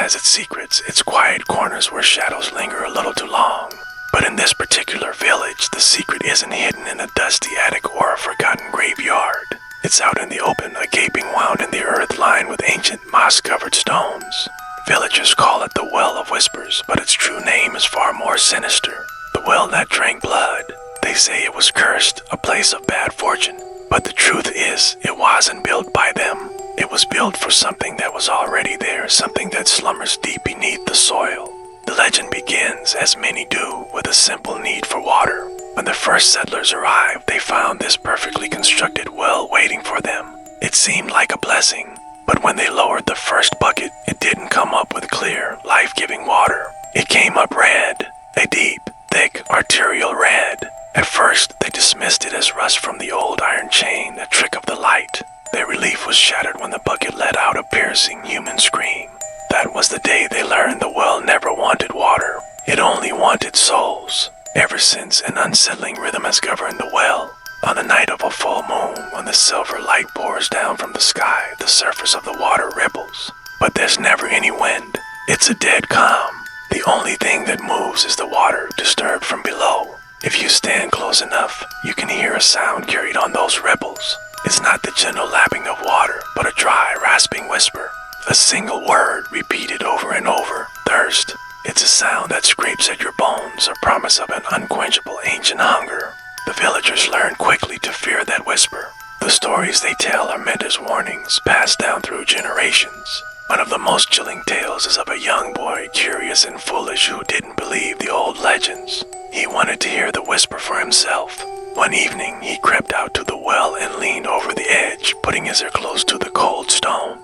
has its secrets, its quiet corners where shadows linger a little too long. But in this particular village, the secret isn't hidden in a dusty attic or a forgotten graveyard. It's out in the open, a gaping wound in the earth lined with ancient moss-covered stones. Villagers call it the Well of Whispers, but its true name is far more sinister. The well that drank blood. They say it was cursed, a place of bad fortune. But the truth is, it wasn't built by them. It was built for something that was already there, something that slumbers deep beneath the soil. The legend begins, as many do, with a simple need for water. When the first settlers arrived, they found this perfectly constructed well waiting for them. It seemed like a blessing, but when they lowered the first bucket, it didn't come up with clear, life-giving water. It came up red, a deep, thick, arterial red. At first, they dismissed it as rust from the old iron chain, a trick of the light. Their relief was shattered when the bucket let out a piercing human scream. That was the day they learned the well never wanted water. It only wanted souls. Ever since, an unsettling rhythm has governed the well. On the night of a full moon, when the silver light pours down from the sky, the surface of the water ripples. But there's never any wind. It's a dead calm. The only thing that moves is the water, disturbed from below. If you stand close enough, you can hear a sound carried on those ripples. It's not the gentle lapping of water, but a dry, rasping whisper. A single word repeated over and over. Thirst. It's a sound that scrapes at your bones, a promise of an unquenchable ancient hunger. The villagers learn quickly to fear that whisper. The stories they tell are meant as warnings, passed down through generations. One of the most chilling tales is of a young boy, curious and foolish, who didn't believe the old legends. He wanted to hear the whisper for himself. One evening, he crept out to the well and leaned over the edge, putting his ear close to the cold stone.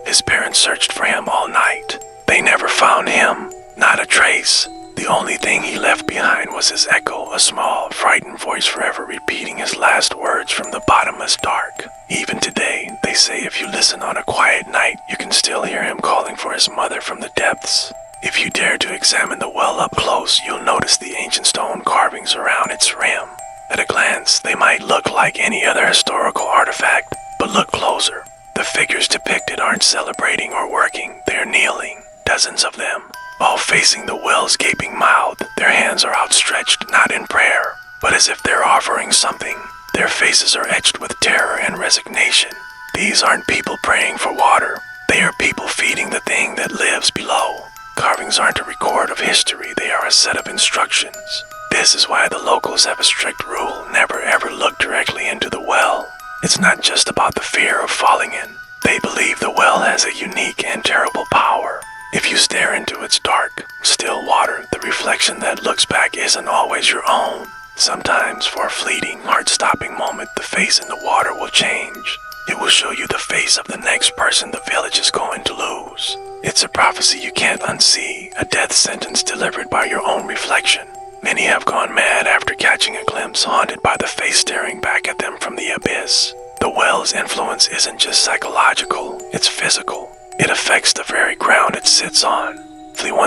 His parents searched for him all night. They never found him, not a trace. The only thing he left behind was his echo, a small, frightened voice forever repeating his last words from the bottomless dark. Even today, they say if you listen on a quiet night, you can still hear him calling for his mother from the depths. If you dare to examine the well up close, you'll notice the ancient stone carvings around its rim. At a glance, they might look like any other historical artifact, but look closer. The figures depicted aren't celebrating or working, they're kneeling, dozens of them, all facing the well's gaping mouth. Their hands are outstretched, not in prayer, but as if they're offering something. Their faces are etched with terror and resignation. These aren't people praying for water, they are people feeding the thing that lives below. Carvings aren't a record of history, they are a set of instructions. This is why the locals have a strict rule: never ever look directly into the well. It's not just about the fear of falling in. They believe the well has a unique and terrible power. If you stare into its dark, still water, the reflection that looks back isn't always your own. Sometimes, for a fleeting, heart-stopping moment, the face in the water will change. It will show you the face of the next person the village is going to lose. It's a prophecy you can't unsee, a death sentence delivered by your own reflection. Many have gone mad after catching a glimpse, haunted by the face staring back at them from the abyss. The well's influence isn't just psychological, it's physical. It affects the very ground it sits on.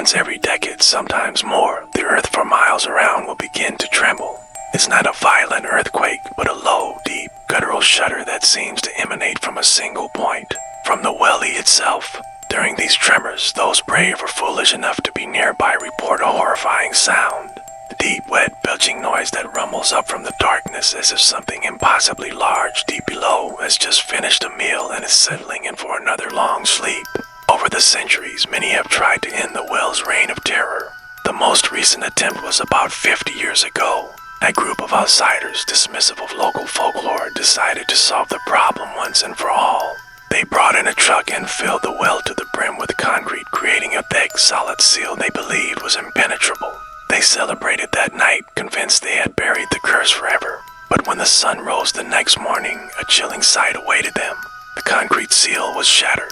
Once every decade, sometimes more, the earth for miles around will begin to tremble. It's not a violent earthquake, but a low, deep, guttural shudder that seems to emanate from a single point, from the welly itself. During these tremors, those brave or foolish enough to be nearby report a horrifying sound. The deep, wet, belching noise that rumbles up from the darkness as if something impossibly large deep below has just finished a meal and is settling in for another long sleep. Over the centuries, many have tried to end the well's reign of terror. The most recent attempt was about 50 years ago. A group of outsiders, dismissive of local folklore, decided to solve the problem once and for all. They brought in a truck and filled the well to the brim with concrete, creating a thick, solid seal they believed was impenetrable. They celebrated that night, convinced they had buried the curse forever. But when the sun rose the next morning, a chilling sight awaited them. The concrete seal was shattered.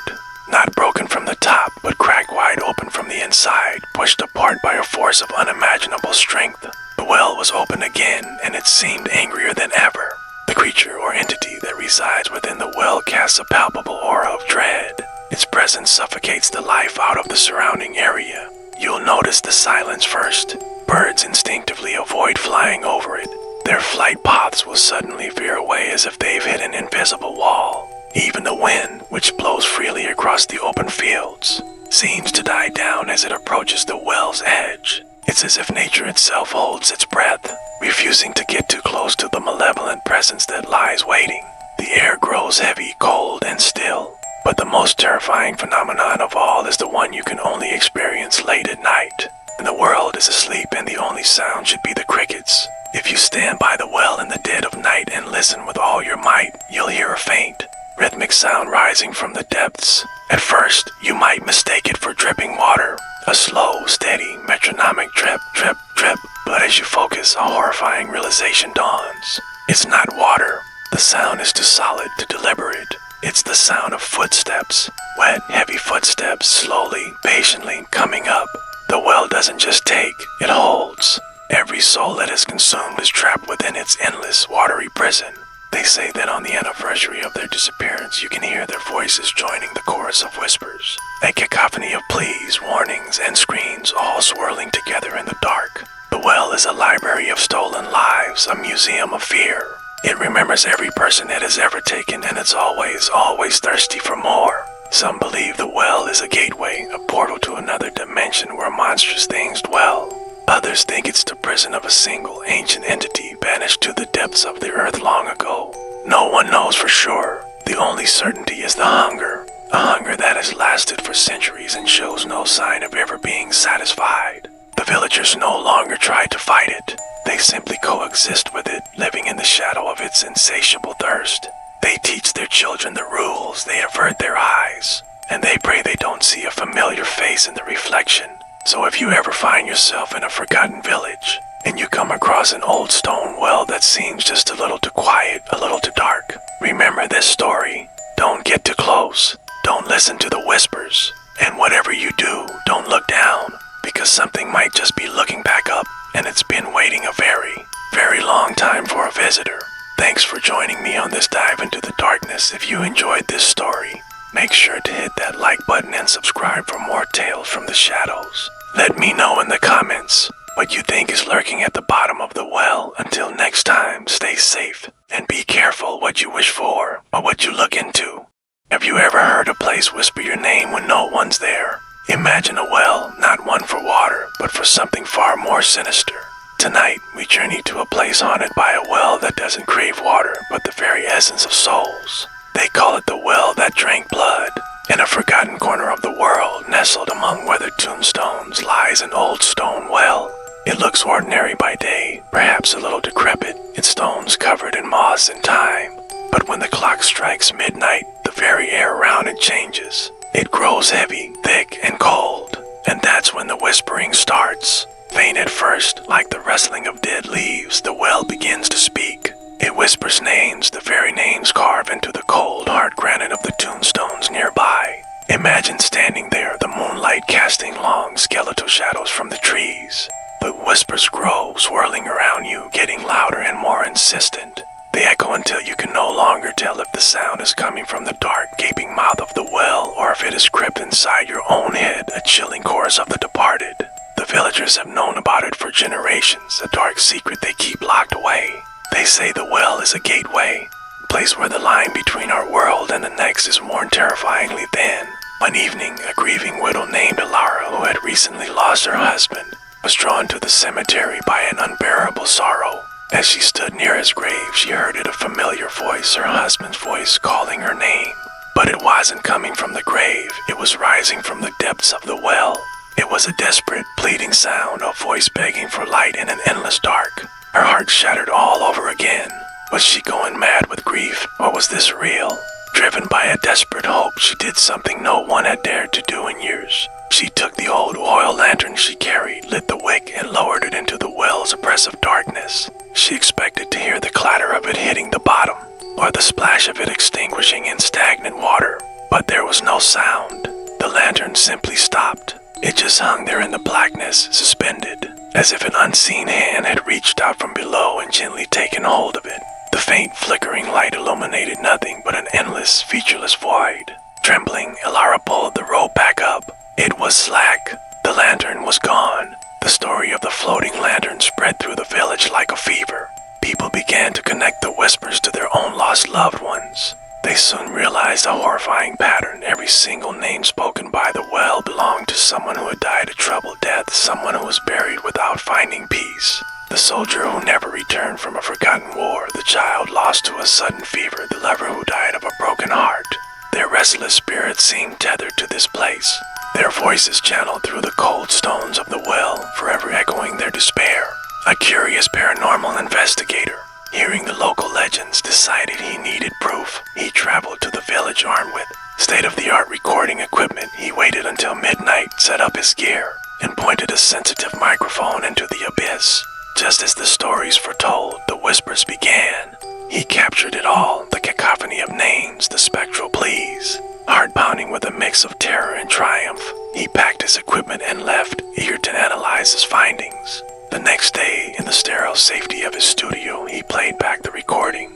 Not broken from the top, but cracked wide open from the inside, pushed apart by a force of unimaginable strength. The well was open again, and it seemed angrier than ever. The creature or entity that resides within the well casts a palpable aura of dread. Its presence suffocates the life out of the surrounding area. You'll notice the silence first. Birds instinctively avoid flying over it. Their flight paths will suddenly veer away as if they've hit an invisible wall. Even the wind, which blows freely across the open fields, seems to die down as it approaches the well's edge. It's as if nature itself holds its breath, refusing to get too close to the malevolent presence that lies waiting. The air grows heavy, cold, and still. But the most terrifying phenomenon of all is the one you can only experience late at night. When the world is asleep and the only sound should be the crickets. If you stand by the well in the dead of night and listen with all your might, you'll hear a faint, rhythmic sound rising from the depths. At first, you might mistake it for dripping water, a slow, steady, metronomic drip, drip, drip. But as you focus, a horrifying realization dawns. It's not water. The sound is too solid to deliberate. It's the sound of footsteps, wet, heavy footsteps, slowly, patiently coming up. The well doesn't just take, it holds. Every soul that is consumed is trapped within its endless, watery prison. They say that on the anniversary of their disappearance, you can hear their voices joining the chorus of whispers, a cacophony of pleas, warnings, and screams all swirling together in the dark. The well is a library of stolen lives, a museum of fear. It remembers every person it has ever taken, and it's always, always thirsty for more. Some believe the well is a gateway, a portal to another dimension where monstrous things dwell. Others think it's the prison of a single, ancient entity banished to the depths of the earth long ago. No one knows for sure. The only certainty is the hunger, a hunger that has lasted for centuries and shows no sign of ever being satisfied. The villagers no longer try to fight it. They simply coexist with it, living in the shadow of its insatiable thirst. They teach their children the rules, they avert their eyes, and they pray they don't see a familiar face in the reflection. So if you ever find yourself in a forgotten village, and you come across an old stone well that seems just a little too quiet, a little too dark, remember this story. Don't get too close. Don't listen to the whispers. And whatever you do, don't look down, because something might just be looking back up, and it's been waiting a very, very long time for a visitor. Thanks for joining me on this dive into the darkness. If you enjoyed this story, make sure to hit that like button and subscribe for more tales from the shadows. Let me know in the comments what you think is lurking at the bottom of the well. Until next time, stay safe and be careful what you wish for or what you look into. Have you ever heard a place whisper your name when no one's there? Imagine a well, not one for water, but for something far more sinister. Tonight, we journey to a place haunted by a well that doesn't crave water, but the very essence of souls. They call it the well that drank blood. In a forgotten corner of the world, nestled among weathered tombstones, lies an old stone well. It looks ordinary by day, perhaps a little decrepit, its stones covered in moss and time. But when the clock strikes midnight, the very air around it changes. It grows heavy, thick, and cold, and that's when the whispering starts. Faint at first, like the rustling of dead leaves, the well begins to speak. It whispers names, the very names carved into the cold, hard granite of the tombstones nearby. Imagine standing there, the moonlight casting long, skeletal shadows from the trees. The whispers grow, swirling around you, getting louder and more insistent. They echo until you can no longer tell if the sound is coming from the dark, gaping mouth of the well, or if it is crept inside your own head, a chilling chorus of the departed. The villagers have known about it for generations, a dark secret they keep locked away. They say the well is a gateway, a place where the line between our world and the next is worn terrifyingly thin. One evening, a grieving widow named Alara, who had recently lost her husband, was drawn to the cemetery by an unbearable sorrow. As she stood near his grave, she heard a familiar voice, her husband's voice, calling her name. But it wasn't coming from the grave, it was rising from the depths of the well. It was a desperate, pleading sound, a voice begging for light in an endless dark. Her heart shattered all over again. Was she going mad with grief, or was this real? Driven by a desperate hope, she did something no one had dared to do in years. She took the old oil lantern she carried, lit the wick, and lowered it into the well's oppressive darkness. She expected to hear the clatter of it hitting the bottom, or the splash of it extinguishing in stagnant water. But there was no sound. The lantern simply stopped. It just hung there in the blackness, suspended, as if an unseen hand had reached out from below and gently taken hold of it. The faint flickering light illuminated nothing but an endless, featureless void. Trembling, Alara pulled the rope back up. It was slack. The lantern was gone. The story of the floating lantern spread through the village like a fever. People began to connect the whispers to their own lost loved ones. They soon realized a horrifying pattern. Every single name spoken by the well belonged to someone who had died a troubled death, someone who was buried without finding peace. The soldier who never returned from a forgotten war, the child lost to a sudden fever, the lover who died of a broken heart. Their restless spirits seemed tethered to this place, their voices channeled through the cold stones of the well, forever echoing their despair. A curious paranormal investigator, hearing the local legends, decided he needed proof. He traveled to the village armed with state-of-the-art recording equipment. He waited until midnight, set up his gear, and pointed a sensitive microphone into the abyss. Just as the stories foretold, the whispers began. He captured it all, the cacophony of names, the spectral pleas, heart-pounding with a mix of terror and triumph. He packed his equipment and left, eager to analyze his findings. The next day, in the sterile safety of his studio, he played back the recording.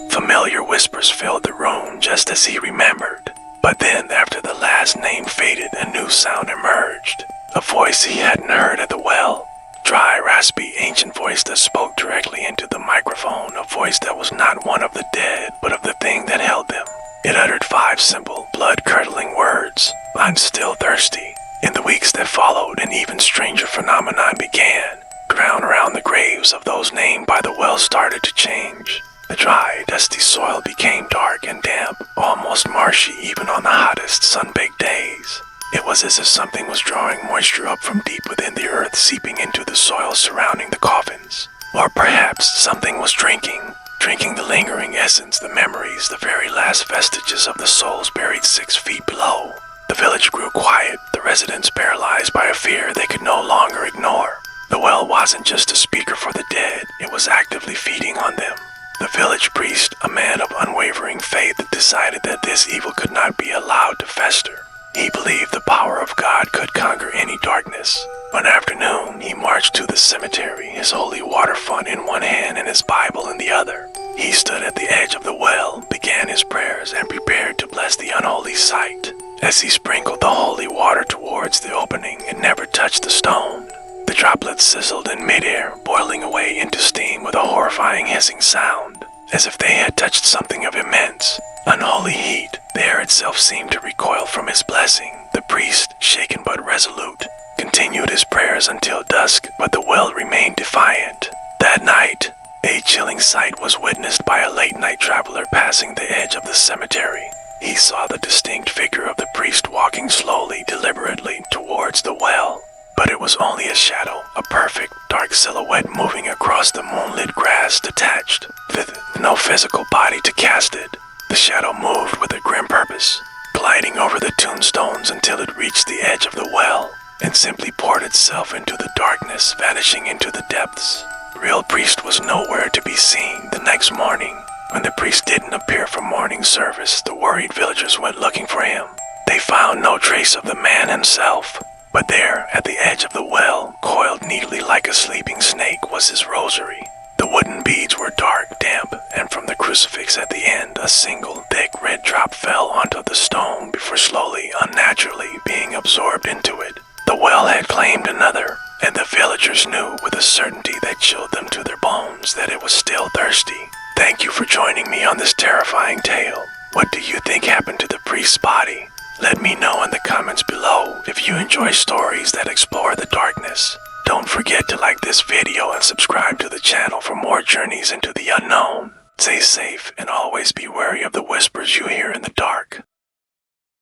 Familiar whispers filled the room, just as he remembered. But then, after the last name faded, a new sound emerged. A voice he hadn't heard at the well. Dry, raspy, ancient voice that spoke directly into the microphone, a voice that was not one of the dead, but of the thing that held them. It uttered 5 simple, blood-curdling words. "I'm still thirsty." In the weeks that followed, an even stranger phenomenon began. Ground around the graves of those named by the well started to change. The dry, dusty soil became dark and damp, almost marshy even on the hottest, sun-baked days. It was as if something was drawing moisture up from deep within the earth, seeping into the soil surrounding the coffins. Or perhaps something was drinking the lingering essence, the memories, the very last vestiges of the souls buried 6 feet below. The village grew quiet, the residents paralyzed by a fear they could no longer ignore. The well wasn't just a speaker for the dead, it was actively feeding on them. The village priest, a man of unwavering faith, decided that this evil could not be allowed to fester. He believed the power of God could conquer any darkness. One afternoon, he marched to the cemetery, his holy water font in one hand and his Bible in the other. He stood at the edge of the well, began his prayers, and prepared to bless the unholy site. As he sprinkled the holy water towards the opening, it never touched the stone. The droplets sizzled in midair, boiling away into steam with a horrifying hissing sound, as if they had touched something of immense, unholy heat. The air itself seemed to recoil from his blessing. The priest, shaken but resolute, continued his prayers until dusk, but the well remained defiant. That night, a chilling sight was witnessed by a late-night traveler passing the edge of the cemetery. He saw the distinct figure of the priest walking slowly, deliberately towards the well. But it was only a shadow, a perfect, dark silhouette moving across the moonlit grass, detached, with no physical body to cast it. The shadow moved with a grim purpose, gliding over the tombstones until it reached the edge of the well, and simply poured itself into the darkness, vanishing into the depths. The real priest was nowhere to be seen. The next morning, when the priest didn't appear for morning service, the worried villagers went looking for him. They found no trace of the man himself. But there, at the edge of the well, coiled neatly like a sleeping snake, was his rosary. The wooden beads were dark, damp, and from the crucifix at the end, a single, thick red drop fell onto the stone before slowly, unnaturally, being absorbed into it. The well had claimed another, and the villagers knew with a certainty that chilled them to their bones that it was still thirsty. Thank you for joining me on this terrifying tale. What do you think happened to the priest's body? Let me know in the comments below if you enjoy stories that explore the darkness. Don't forget to like this video and subscribe to the channel for more journeys into the unknown. Stay safe and always be wary of the whispers you hear in the dark.